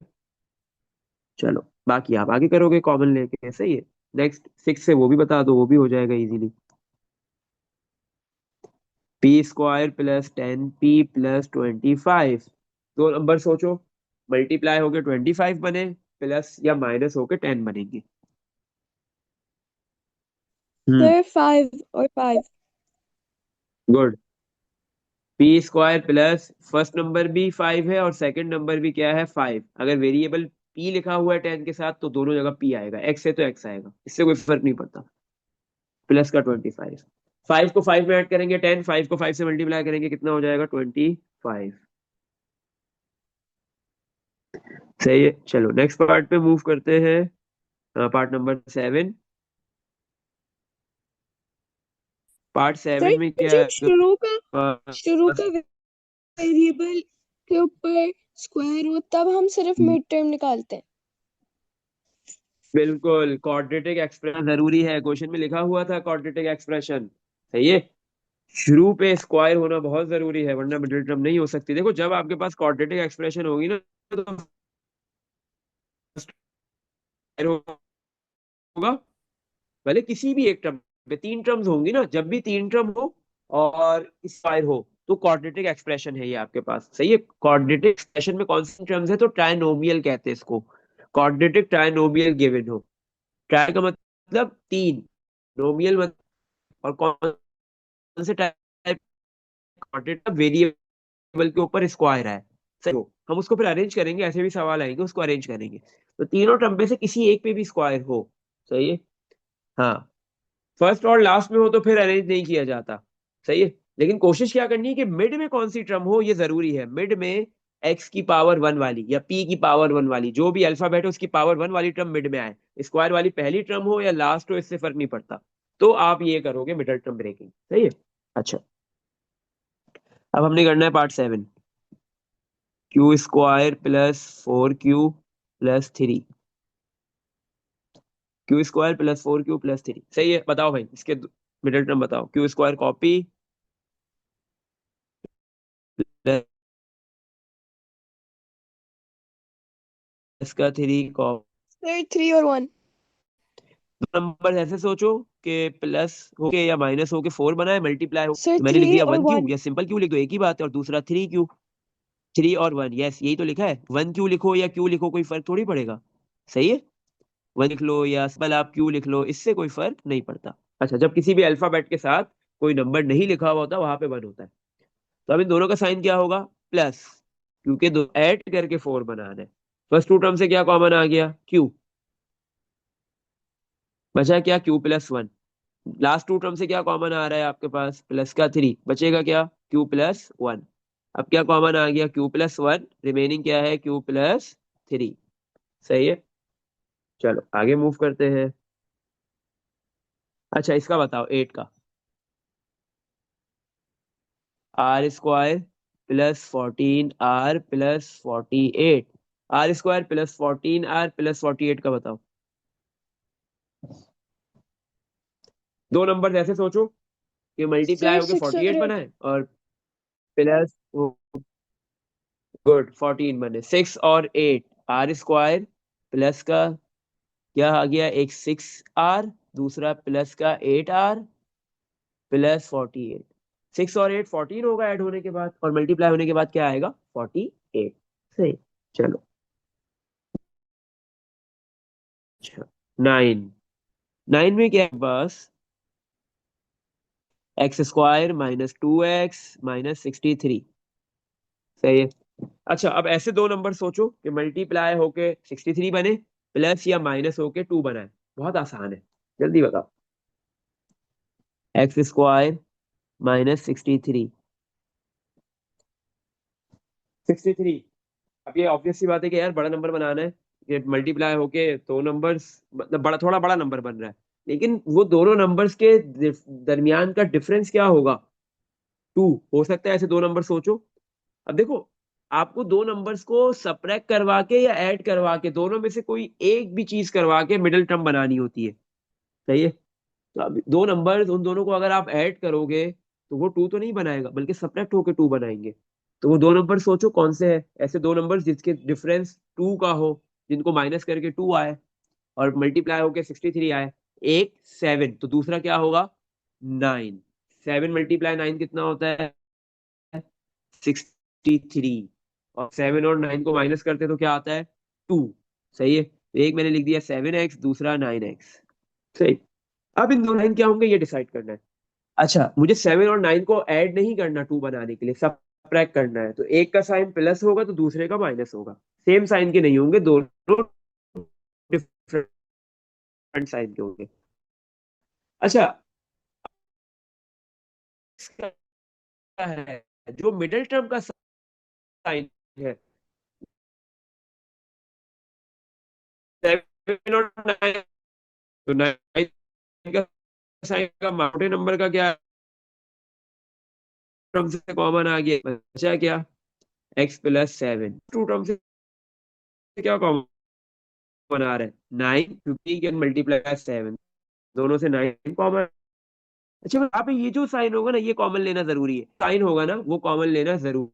चलो बाकी आप आगे करोगे कॉमन लेके, सही है। नेक्स्ट 6 से वो भी बता दो, वो भी हो जाएगा इजीली। p² + 10p + 25, दो नंबर सोचो, मल्टीप्लाई होके 25 बने, प्लस या माइनस होके 10 बनेंगे। हम्म। सर 5 और 5। Good. p² plus first number भी 5 है और सेकंड नंबर भी क्या है, 5। अगर वेरिएबल p लिखा हुआ है 10 के साथ तो दोनों जगह p आएगा, x है तो x आएगा, इससे कोई फर्क नहीं पड़ता। प्लस का 25, 5 को 5 में ऐड करेंगे 10, 5 को 5 से मल्टीप्लाई करेंगे कितना हो जाएगा, 25। सही है। चलो नेक्स्ट पार्ट पे मूव करते हैं, पार्ट नंबर 7। पार्ट सर 7 में क्या है जब आपके शुरू का पास, वेरिएबल के ऊपर स्क्वायर हो तब हम सिर्फ मिड टर्म निकालते हैं। बिल्कुल, क्वाड्रेटिक एक्सप्रेशन जरूरी है, क्वेश्चन में लिखा हुआ था क्वाड्रेटिक एक्सप्रेशन, सही है। शुरू पे स्क्वायर होना बहुत जरूरी है, वरना मिडिल टर्म नहीं हो सकती। देखो जब आपके पास क्वाड्रेटिक एक्सप्रेशन होगी ना, तो स्क्वायर होगा, भले किसी भी एक टर्म पे, तीन टर्म्स होंगी ना, जब भी तीन टर्म हो और स्क्वायर हो तो क्वाड्रेटिक एक्सप्रेशन है ये आपके पास, सही है। क्वाड्रेटिक एक्सप्रेशन में कौन सी टर्म्स है, तो ट्राइनोमियल कहते हैं इसको, क्वाड्रेटिक ट्राइनोमियल गिवन हो। ट्राई का मतलब तीन, नोमियल मतलब, और कौन से टाइप, क्वाड्रेटिक वेरिएबल के ऊपर स्क्वायर है, सही हो, हम उसको फिर अरेंज करेंगे, ऐसे भी सवाल आएंगे, उसको अरेंज करेंगे। तो तीनों टर्म में से किसी एक पे भी स्क्वायर हो, सही है। हाँ, फर्स्ट और लास्ट में हो तो फिर अरेंज नहीं किया जाता, सही है। लेकिन कोशिश क्या करनी है कि मिड में कौन सी टर्म हो, ये जरूरी है। मिड में एक्स की पावर वन वाली या पी की पावर वन वाली, जो भी अल्फाबेट है उसकी पावर वन वाली टर्म मिड में आए। स्क्वायर वाली पहली टर्म हो या लास्ट हो, इससे फर्क नहीं पड़ता। तो आप ये करोगे मिडल टर्म ब्रेकिंग, सही है। अच्छा, अब हमने करना है part 7। Q square plus 4Q plus 3। Q square plus 4Q plus 3, सही है। बताओ भाई, इसके मिडल टर्म बताओ। क्यू स्क्वायर कॉपी प्लस का 3 कॉपी। सर 3 और 1। नंबर ऐसे सोचो कि प्लस होके या माइनस होके 4 बना है, मल्टीप्लाई हो सर तो मैंने लिख थ्री दिया और 1Q, वन या सिंपल क्यू लिख दो, एक ही बात है। और दूसरा 3Q। 3 और 1, यस यही तो लिखा है। 1Q लिखो या Q लिखो, कोई फर्क थोड़ी पड़ेगा, सही है। 1 लिख लो या सिंपल आप Q लिख लो, इससे कोई फर्क नहीं पड़ता। अच्छा, जब किसी भी अल्फाबेट के साथ कोई नंबर नहीं लिखा हुआ होता, वहां पे 1 होता है। तो अब इन दोनों का साइन क्या होगा? प्लस, क्योंकि दो ऐड करके 4 बनाना है। फर्स्ट टू टर्म से क्या कॉमन आ गया? Q। बचा क्या? Q+1। लास्ट टू टर्म से क्या कॉमन आ रहा है आपके पास? प्लस का 3, बचेगा क्या? Q+1। अब क्या कॉमन आ गया? Q+1, रिमेनिंग क्या है? Q+3, सही है। चलो आगे मूव करते हैं। अच्छा, इसका बताओ 8 का। R² + 14R + 48। R² + 14R + 48 का बताओ। दो नंबर ऐसे सोचो कि मल्टीप्लाई सर होके सिक्स 48 और बना है और प्लस, गुड, 14 बने। 6 और 8, R² प्लस का क्या आ गया? एक 6R, दूसरा प्लस का 8R प्लस 48। 6 और 8 14 होगा ऐड होने के बाद, और मल्टीप्लाई होने के बाद क्या आएगा? 48, सही। चलो, अच्छा, 9। 9 में क्या है बस? X² - 2X - 63, सही है। अच्छा, अब ऐसे दो नंबर सोचो कि मल्टीप्लाई होके 63 बने, प्लस या माइनस होके 2 बनाए। बहुत आसान है, जल्दी बताओ। X² - 63। 63। अब ये ऑब्वियस सी बात है कि यार बड़ा नंबर बनाना है। ये मल्टीप्लाई होके दो नंबर्स, मतलब बड़ा, थोड़ा बड़ा नंबर बन रहा है। लेकिन वो दोनों नंबर्स के दरमियान का डिफरेंस क्या होगा? 2 हो सकता है। ऐसे दो नंबर सोचो। अब देखो, आपको दो नंबर्स को सब्ट्रैक्ट करवा के या ऐड करवा के, दोनों में से कोई एक भी चीज करवा के मिडिल टर्म बनानी होती है, सही है। तो अब दो नंबर्स, उन दोनों को अगर आप ऐड करोगे तो वो 2 तो नहीं बनाएगा, बल्कि सब्ट्रैक्ट होके 2 बनाएंगे। तो वो दो नंबर सोचो कौन से है, ऐसे दो नंबर जिसके डिफरेंस 2 का हो, जिनको माइनस करके 2 आए और मल्टीप्लाई होके 63 आए। एक 7, तो दूसरा क्या होगा? 9। 7 × 9 कितना होता है? 63। और 7 और 9 को माइनस करते तो क्या आता है? 2, सही है। तो एक मैंने लिख दिया 7X, दूसरा 9X, सही। अब इन दो लाइन क्या होंगे, ये डिसाइड करना है। अच्छा, मुझे 7 और 9 को ऐड नहीं करना 2 बनाने के लिए, सब्ट्रैक्ट करना है। तो एक का साइन प्लस होगा तो दूसरे का माइनस होगा। सेम साइन के नहीं होंगे, दोनों डिफरेंट साइन के होंगे। अच्छा, इसका है जो मिडिल टर्म का साइन है, 7 और 9। तो 9 का साइन का मोटे नंबर का क्या टर्म से कॉमन आ गया? बचा क्या? X+7। टू टर्म से क्या कॉमन आ रहा है? 9, 50 कैन मल्टीप्लाई 7, दोनों से 9 कॉमन। अच्छा, यहाँ पे ये जो साइन होगा ना, ये कॉमन लेना जरूरी है। साइन होगा ना, वो कॉमन लेना जरूर,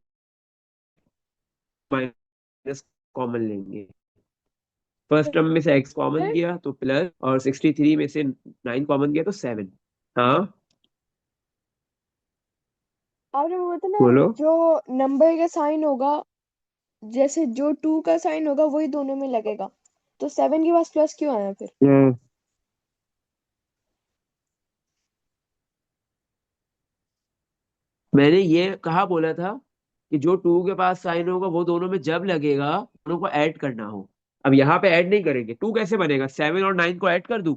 माइनस कॉमन लेंगे। फर्स्ट टर्म में से एक्स कॉमन सर किया तो प्लस, और 63 में से 9 कॉमन किया तो 7। हाँ, आपने वो बताया ना, बोलो। जो नंबर का साइन होगा, जैसे जो 2 का साइन होगा वही दोनों में लगेगा, तो 7 के पास प्लस क्यों आया फिर? हम्म, मैंने ये कहा बोला था कि जो 2 के पास साइन होगा वो दोनों में जब लगेगा, दोनों को ऐड करना हो। अब यहाँ पे ऐड नहीं करेंगे, 2 कैसे बनेगा? 7 और 9 को ऐड कर दूं,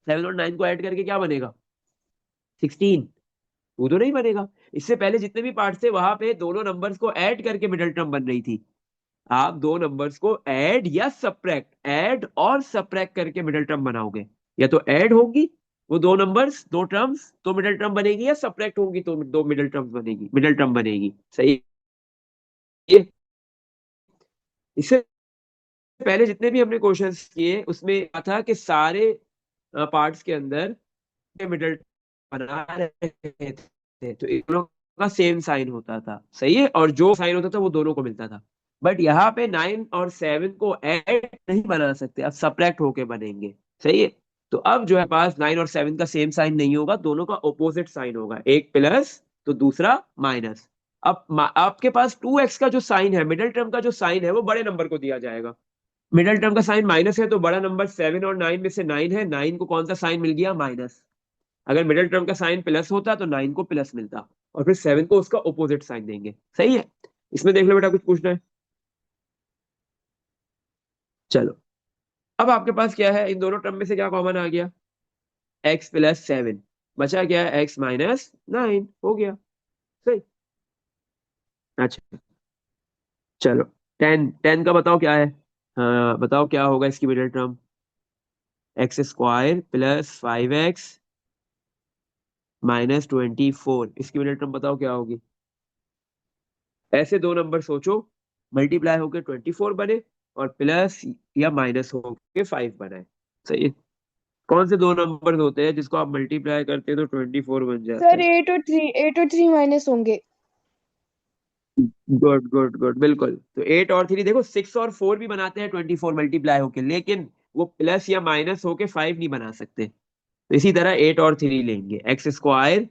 7 और 9 को ऐड करके क्या बनेगा? 16, वो तो नहीं बनेगा। इससे पहले जितने भी पार्ट थे वहां पे दोनों नंबर्स को ऐड करके मिडिल टर्म बन रही थी। आप दो नंबर्स को ऐड और सब्ट्रैक्ट करके मिडिल टर्म बनाओगे। या तो ऐड होगी वो दो नंबर्स, दो टर्म्स, तो मिडिल टर्म बनेगी, या सब्ट्रैक्ट होंगी तो दो मिडिल टर्म्स बनेगी, मिडिल टर्म बनेगी। सही है। इससे पहले जितने भी हमने क्वेश्चंस किए उसमें क्या था कि सारे पार्ट्स के अंदर मिडिल बना रहे थे तो इन दोनों का सेम साइन होता था। सही है, और जो साइन होता था वो दोनों को मिलता था। बट यहाँ पे 9 और 7 को ऐड नहीं बना सकते, अब सब्ट्रैक्ट होके बनेंगे। सही है। तो अब जो है पास 9 और 7 का सेम साइन नहीं होगा, दोनों का ऑपोजिट साइन होगा, एक प्लस तो दूसरा माइनस। अब आपके पास 2x का जो साइन है, मिडिल टर्म का जो साइन है, वो बड़े नंबर को दिया जाएगा। मिडिल टर्म का साइन माइनस है तो बड़ा नंबर 7 और 9 में से 9 है, 9 को कौन सा साइन मिल गया, माइनस। अगर मिडिल टर्म का साइन प्लस होता तो 9 को प्लस मिलता, और फिर 7 को उसका ऑपोजिट साइन देंगे। सही है। इसमें देख लो बेटा, कुछ पूछना है? चलो, अब आपके पास क्या है, इन दोनों टर्म में से क्या कॉमन आ गया, x + 7, बचा क्या है, x - 9, हो गया। सही। अच्छा, चलो, 10 का बताओ क्या है। हाँ बताओ क्या होगा इसकी मिडिल टर्म, x² + 5x - 24, इसकी मिडिल टर्म बताओ क्या होगी। ऐसे दो नंबर सोचो, मल्टीप्लाई होके 24 बने और प्लस या माइनस होके 5 बनाए। सही है। कौन से दो नंबर होते हैं जिसको आप मल्टीप्लाई करते हैं तो 24 बन जाते सर हैं। 8 और 3 माइनस होंगे। गुड गुड गुड, बिल्कुल। तो 8 और 3, देखो 6 और 4 भी बनाते हैं 24 मल्टीप्लाई होके, लेकिन वो प्लस या माइनस होके 5 नहीं बना सकते। तो इसी तरह 8 और 3 लेंगे, x²।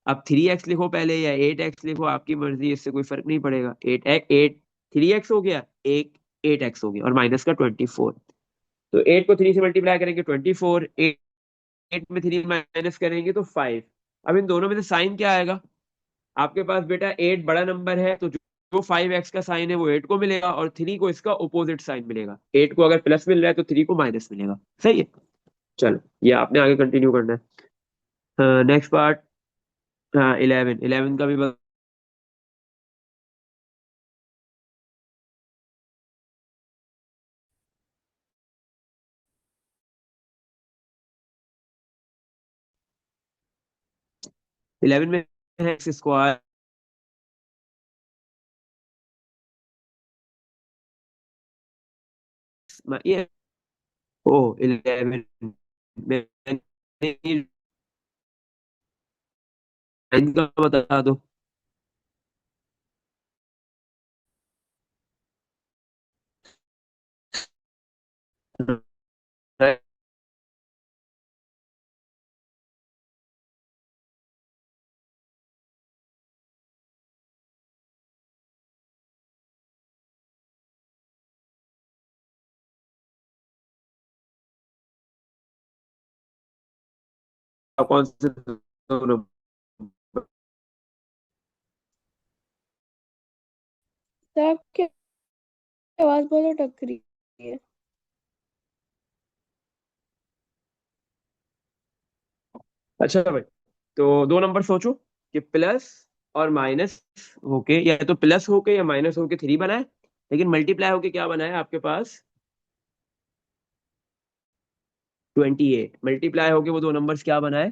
अब 3x लिखो पहले या 8x लिखो, आपकी मर्जी, इससे कोई फर्क नहीं पड़ेगा। 3x हो गया, एक 8x हो गया, और माइनस का 24। तो 8 को 3 से मल्टीप्लाई करेंगे 24, 8 में 3 माइनस करेंगे तो 5। अब इन दोनों में से साइन क्या आएगा, आपके पास बेटा 8 बड़ा नंबर है तो जो 5x का साइन है वो 8 को मिलेगा, और 3 को इसका ऑपोजिट साइन मिलेगा। 8 को अगर प्लस मिल रहा है तो 3 को माइनस मिलेगा। सही है। चलो, ये आपने आगे कंटिन्यू करना है। Next part. हाँ, 11 का भी 11 में है x²। ये ओ 11 में 9 का बता दो। कौन से दोनों। सर आपकी आवाज बहुत अटक रही है। अच्छा भाई, तो दो नंबर सोचो कि प्लस और माइनस होके, या तो प्लस होके या माइनस होके 3 बनाए, लेकिन मल्टीप्लाई होके क्या बना है आपके पास, 28। मल्टीप्लाई होके वो दो नंबर्स क्या बनाए,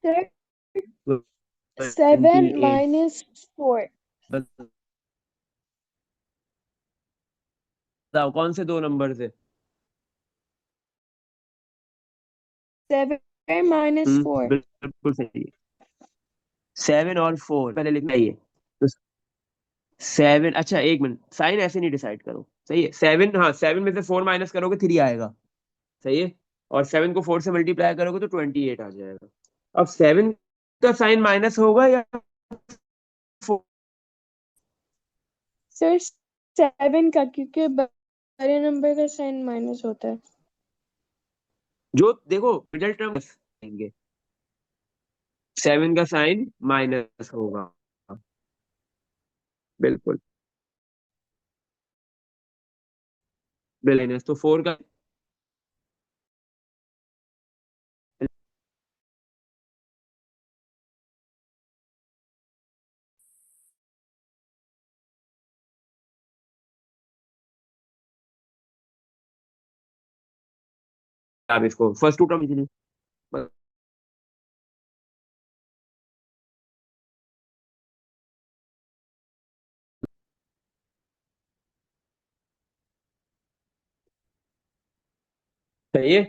सर 7 28। -4। बताओ कौन से दो नंबर थे। 7 -4। बिल्कुल सही है। 7 और 4 पहले लिखना ही है। तो 7, अच्छा एक मिनट, साइन ऐसे नहीं डिसाइड करो। सही है, 7, हाँ 7 में से 4 माइनस करोगे 3 आएगा। सही है। और 7 को 4 से मल्टीप्लाई करोगे तो 28 आ जाएगा। अब 7 का साइन माइनस होगा या 4? सर 7 का, क्योंकि बड़े नंबर का साइन माइनस होता है। जो देखो मिडिल टर्म देंगे, 7 का साइन माइनस होगा। बिल्कुल। माइनस तो 4 का आप इसको फर्स्ट टू टर्म इजीली। सही है।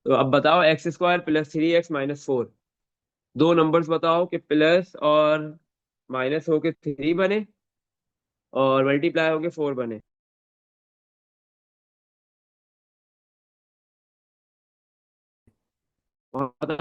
तो अब बताओ x² + 3x - 4, दो नंबर्स बताओ कि प्लस और माइनस होके 3 बने और मल्टीप्लाई होके 4 बने। बहुत